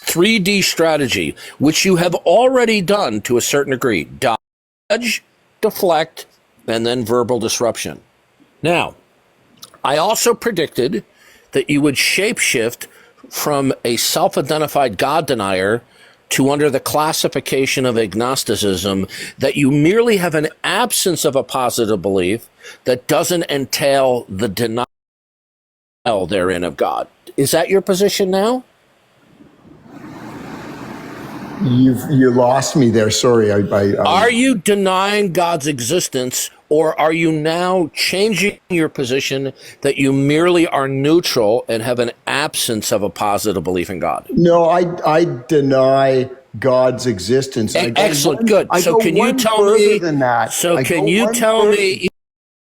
3D strategy, which you have already done to a certain degree. Dodge, deflect, and then verbal disruption. Now, I also predicted that you would shapeshift from a self-identified God denier to under the classification of agnosticism, that you merely have an absence of a positive belief that doesn't entail the denial therein of God. Is that your position now? You lost me there. Sorry. Are you denying God's existence, or are you now changing your position that you merely are neutral and have an absence of a positive belief in God? No, I deny God's existence. Excellent, good. So can you tell me? So can you tell me?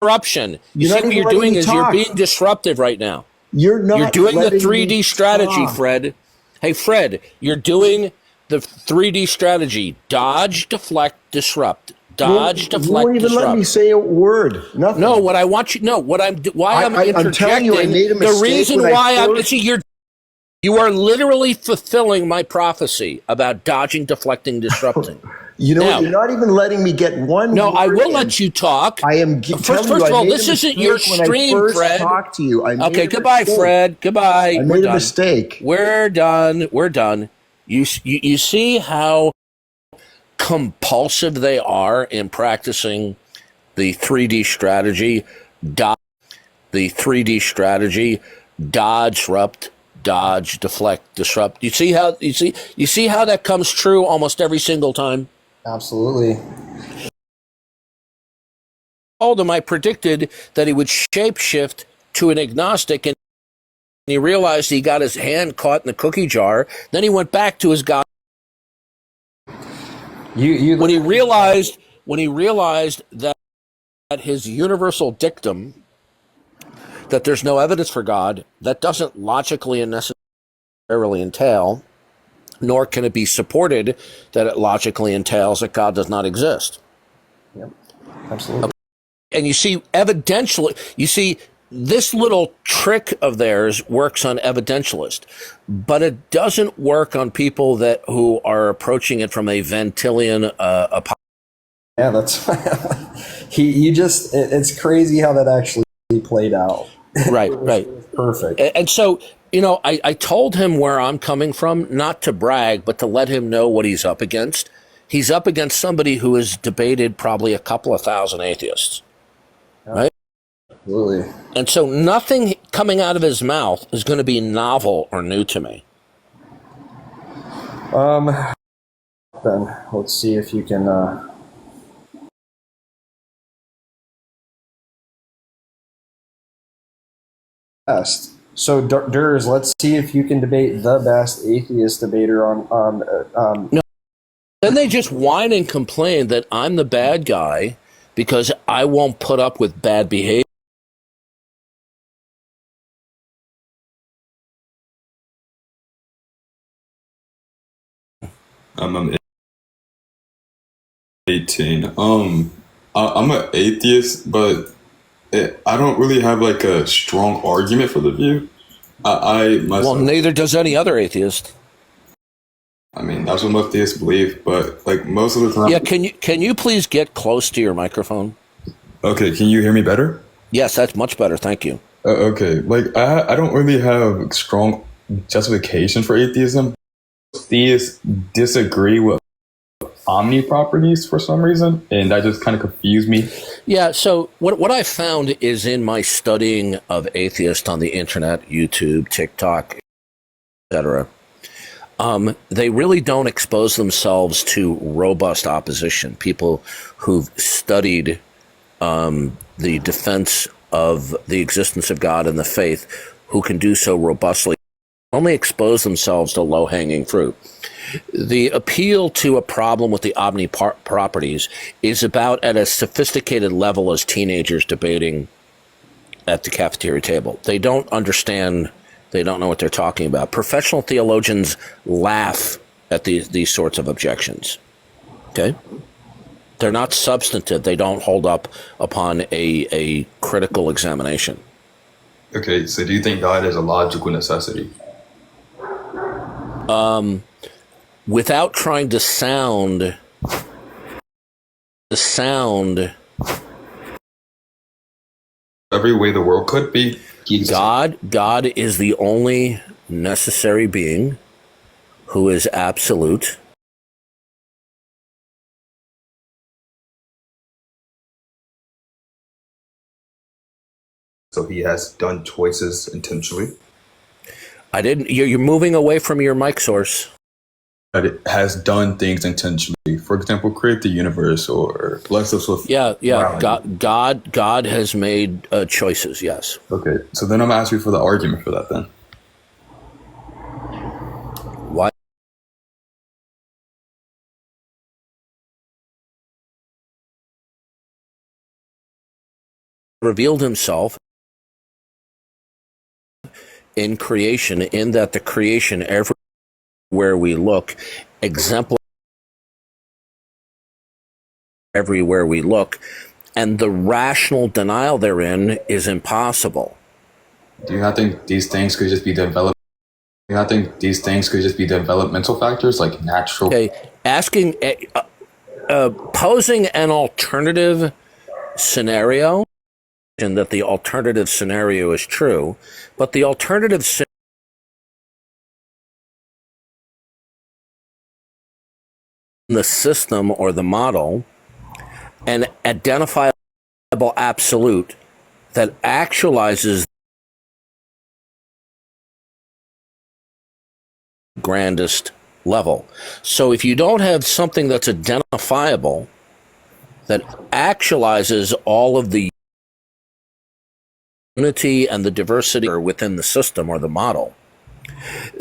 Interruption. You see what you're doing is you're being disruptive right now. You're not. You're doing the 3D strategy, Fred. Hey, Fred, you're doing the 3D strategy: dodge, deflect, disrupt. Dodge, deflect, you won't even disrupt. let me say a word. Nothing. No, what I want you. No, what I'm interjecting. I'm telling you, I made a mistake. The reason why you are literally fulfilling my prophecy about dodging, deflecting, disrupting. You know, you're not even letting me get one. No, word I will in. let you talk. I am. First of all, this isn't your stream, Fred. Talk to you. Okay, goodbye, Fred. Goodbye. I made a mistake. We're done. We're done. You see how compulsive they are in practicing the 3D strategy. The 3D strategy: dodge, disrupt, dodge, deflect, disrupt. You see how that comes true almost every single time? Absolutely. Told him I predicted that he would shapeshift to an agnostic, and he realized he got his hand caught in the cookie jar. Then he went back to his God. When he realized that his universal dictum that there's no evidence for God, that doesn't logically and necessarily entail, nor can it be supported that it logically entails that God does not exist. Yep, absolutely. And you see, this little trick of theirs works on evidentialists, but it doesn't work on people who are approaching it from a Ventilian Yeah, that's it's crazy how that actually played out. Right. Perfect. And so, I told him where I'm coming from, not to brag, but to let him know what he's up against. He's up against somebody who has debated probably a couple of thousand atheists, right? Absolutely. And so nothing coming out of his mouth is going to be novel or new to me. Then let's see if you can. Best. So Durs, let's see if you can debate the best atheist debater on. No. Then they just whine and complain that I'm the bad guy because I won't put up with bad behavior. I'm 18. I'm an atheist, but I don't really have like a strong argument for the view. Well, neither does any other atheist. I mean, that's what most theists believe, but like most of the time. Yeah, can you please get close to your microphone? Okay, can you hear me better? Yes, that's much better. Thank you. Okay, like I don't really have strong justification for atheism. Theists disagree with omni properties for some reason, and that just kind of confused me. Yeah, so what I found is in my studying of atheists on the internet, YouTube, TikTok, etc., they really don't expose themselves to robust opposition. People who've studied the defense of the existence of God and the faith, who can do so robustly, only expose themselves to low-hanging fruit. The appeal to a problem with the omni properties is about at a sophisticated level as teenagers debating at the cafeteria table. They don't understand. They don't know what they're talking about. Professional theologians laugh at these sorts of objections. Okay? They're not substantive. They don't hold up upon a critical examination. Okay, so do you think God is a logical necessity? Without trying to sound Every way the world could be. God is the only necessary being who is absolute. So he has done choices intentionally. You're moving away from your mic source. That it has done things intentionally. For example, create the universe or bless us with. Yeah. morality. God has made choices. Yes. Okay, so then I'm asking for the argument for that then. Why? Revealed himself in creation, in that the creation, everywhere we look, everywhere we look, and the rational denial therein is impossible. Do you not think these things could just be developed? Do you not think these things could just be developmental factors like natural? Okay, posing an alternative scenario, and that the alternative scenario is true, but the alternative in the system or the model, an identifiable absolute that actualizes the grandest level. So if you don't have something that's identifiable that actualizes all of the unity and the diversity within the system or the model,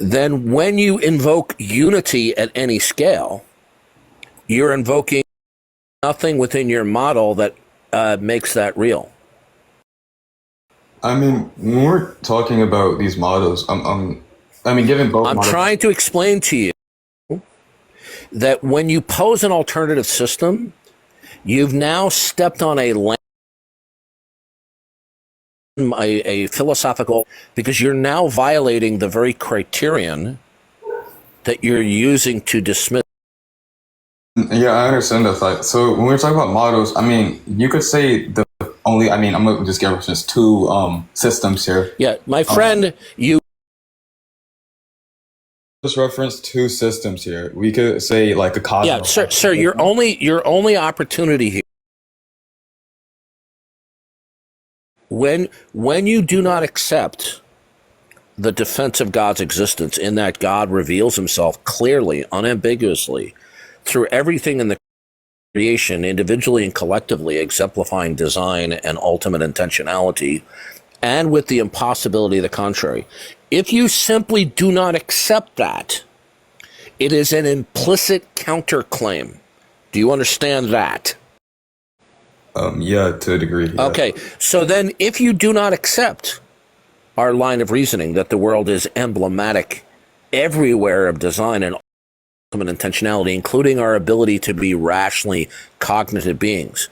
then when you invoke unity at any scale, you're invoking nothing within your model that makes that real. I mean, when we're talking about these models, given both I'm models, trying to explain to you that when you pose an alternative system, you've now stepped on a philosophical, because you're now violating the very criterion that you're using to dismiss. Yeah, I understand that side. So when we're talking about models, you could say I'm gonna just give reference two systems here. Yeah, my friend, you Just reference two systems here. We could say like a cosmos. yeah, sir, your only opportunity here, when you do not accept the defense of God's existence, in that God reveals himself clearly, unambiguously, through everything in the creation, individually and collectively, exemplifying design and ultimate intentionality, and with the impossibility of the contrary. If you simply do not accept that, it is an implicit counterclaim. Do you understand that? Yeah, to a degree. Yeah. Okay, so then if you do not accept our line of reasoning that the world is emblematic everywhere of design and ultimate intentionality, including our ability to be rationally cognitive beings,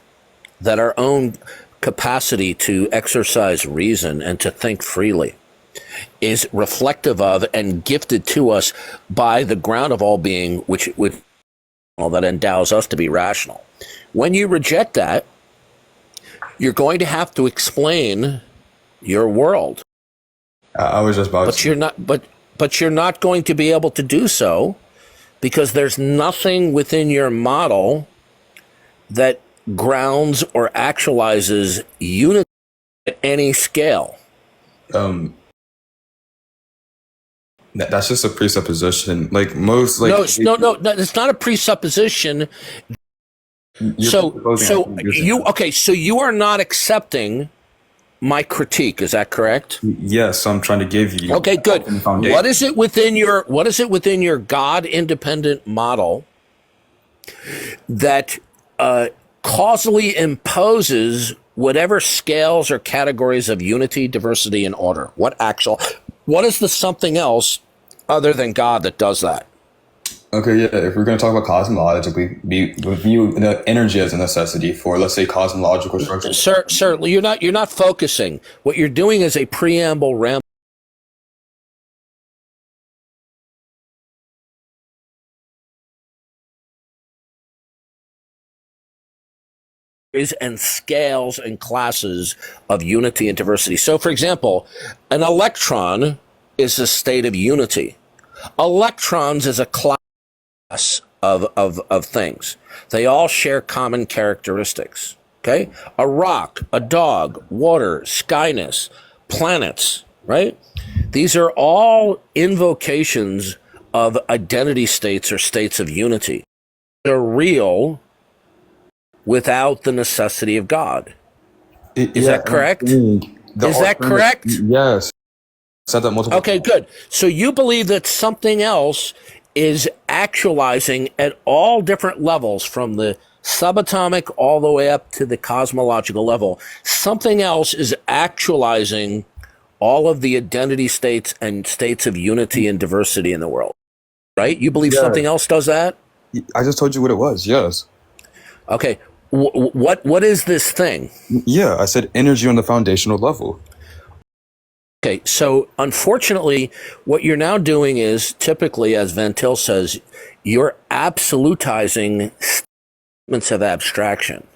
that our own capacity to exercise reason and to think freely is reflective of and gifted to us by the ground of all being, which that endows us to be rational. When you reject that, you're going to have to explain your world. I was just about but to. You're not. But you're not going to be able to do so because there's nothing within your model that grounds or actualizes unity at any scale. That's just a presupposition. Like most, like no, it's not a presupposition. So you are not accepting my critique. Is that correct? Yes, I'm trying to give you. Okay, good. What is it within your God independent model that causally imposes whatever scales or categories of unity, diversity, and order? What is the something else other than God that does that? Okay, yeah. If we're going to talk about cosmologically, we view the energy as a necessity for, let's say, cosmological structure. Sir, you're not focusing. What you're doing is a preamble ramble and scales and classes of unity and diversity. So, for example, an electron is a state of unity. Electrons is a class of things. They all share common characteristics. Okay? A rock, a dog, water, skyness, planets, right? These are all invocations of identity states or states of unity. They're real without the necessity of God. Is that correct? Is that correct? Yes. Said that multiple Okay, good. So you believe that something else is actualizing at all different levels, from the subatomic all the way up to the cosmological level. Something else is actualizing all of the identity states and states of unity and diversity in the world, right? You believe something else does that? I just told you what it was. Yes. Okay. What is this thing? Yeah, I said energy on the foundational level. Okay, so unfortunately, what you're now doing is, typically, as Van Til says, you're absolutizing statements of abstraction.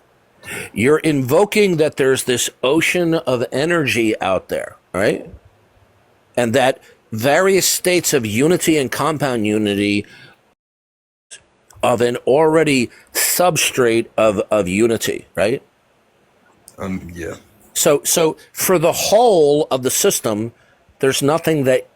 You're invoking that there's this ocean of energy out there, right? And that various states of unity and compound unity of an already substrate of unity, right? Yeah. So for the whole of the system, there's nothing that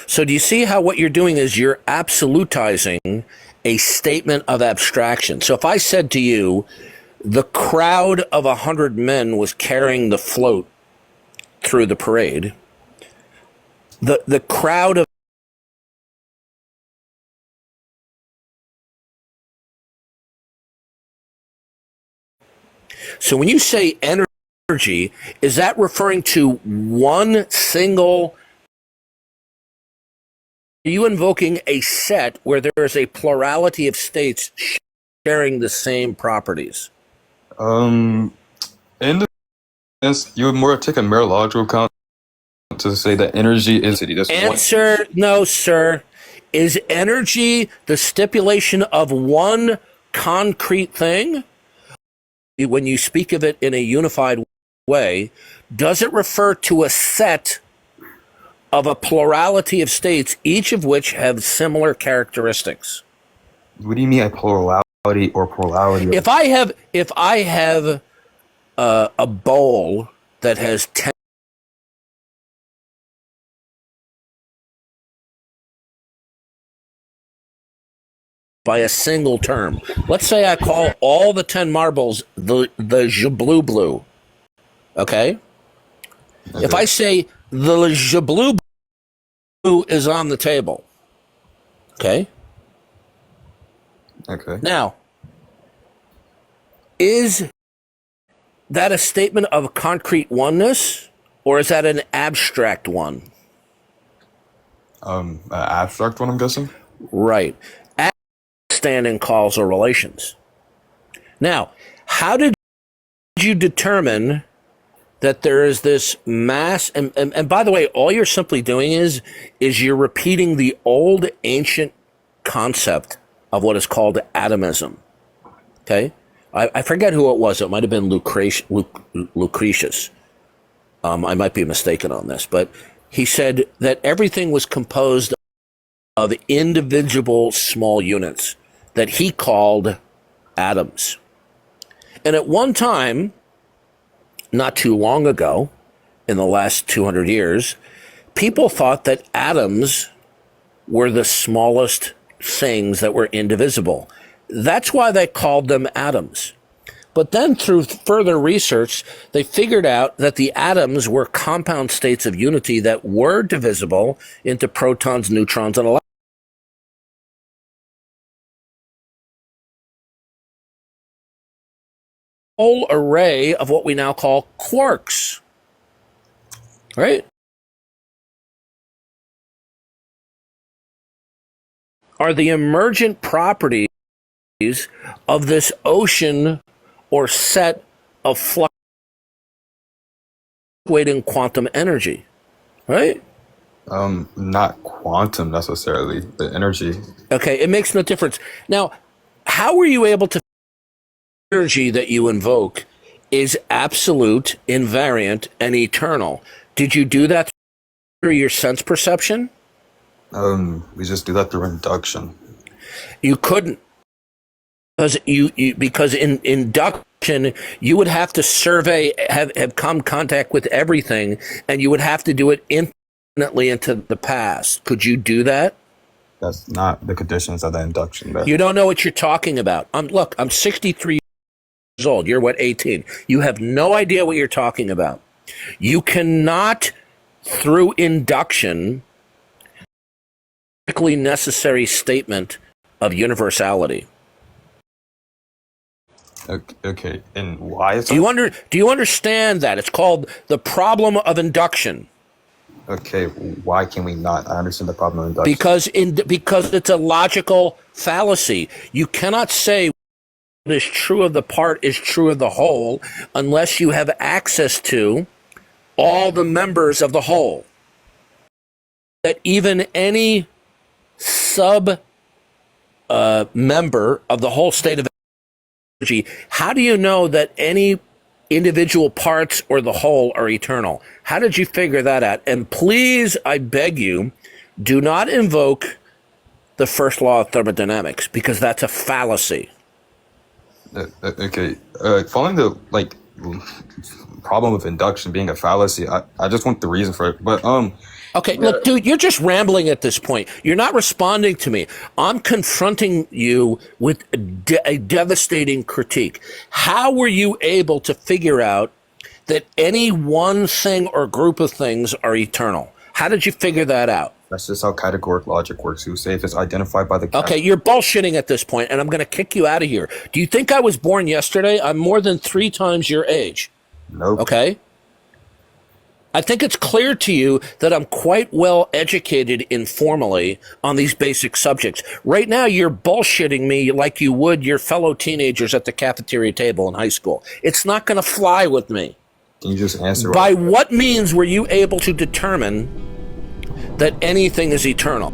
So do you see how what you're doing is you're absolutizing a statement of abstraction? So if I said to you, the crowd of 100 men was carrying the float through the parade, the crowd of So when you say energy, is that referring to one single? Are you invoking a set where there is a plurality of states sharing the same properties? In the sense, you would more take a mereological count to say that energy is city. That's Answer, no, sir. Is energy the stipulation of one concrete thing? When you speak of it in a unified way, does it refer to a set of a plurality of states, each of which have similar characteristics? What do you mean a plurality or plurality? If I have a bowl that has 10 by a single term, let's say I call all the 10 marbles the blue blue. Okay? If I say the blue is on the table, okay? Okay. Now, is that a statement of concrete oneness, or is that an abstract one? Abstract one, I'm guessing. Right. Standing causal relations. Now, how did you determine that there is this mass? And by the way, all you're simply doing is you're repeating the old ancient concept of what is called atomism. Okay? I forget who it was. It might have been Lucretius. I might be mistaken on this, but he said that everything was composed of individual small units that he called atoms. And at one time, not too long ago, in the last 200 years, people thought that atoms were the smallest things that were indivisible. That's why they called them atoms. But then through further research, they figured out that the atoms were compound states of unity that were divisible into protons, neutrons, and electrons. Whole array of what we now call quarks, right? are the emergent properties of this ocean or set of fluctuating quantum energy, right? Not quantum necessarily, but energy. Okay, it makes no difference. Now, how were you able to energy that you invoke is absolute, invariant, and eternal? Did you do that through your sense perception? We just do that through induction. You couldn't, because in induction you would have to survey, have come contact with everything, and you would have to do it infinitely into the past. Could you do that? That's not the conditions of the induction. There. You don't know what you're talking about. Look, I'm 63 years old. You're what, 18? You have no idea what you're talking about. You cannot, through induction, necessary statement of universality. Okay, and why is that? Do you understand that? It's called the problem of induction. Okay, why can we not? I understand the problem of induction. Because it's a logical fallacy. You cannot say what is true of the part is true of the whole unless you have access to all the members of the whole. That even any sub member of the whole state of energy, how do you know that any individual parts or the whole are eternal? How did you figure that out? And please, I beg you, do not invoke the first law of thermodynamics, because that's a fallacy. Okay, following the problem of induction being a fallacy, I just want the reason for it. But Okay, look, dude, you're just rambling at this point. You're not responding to me. I'm confronting you with a devastating critique. How were you able to figure out that any one thing or group of things are eternal? How did you figure that out? That's just how categorical logic works. You say if it's identified by the Okay, you're bullshitting at this point, and I'm going to kick you out of here. Do you think I was born yesterday? I'm more than 3 times your age. Nope. Okay? I think it's clear to you that I'm quite well educated informally on these basic subjects. Right now, you're bullshitting me like you would your fellow teenagers at the cafeteria table in high school. It's not going to fly with me. Can you just answer? By what means were you able to determine that anything is eternal?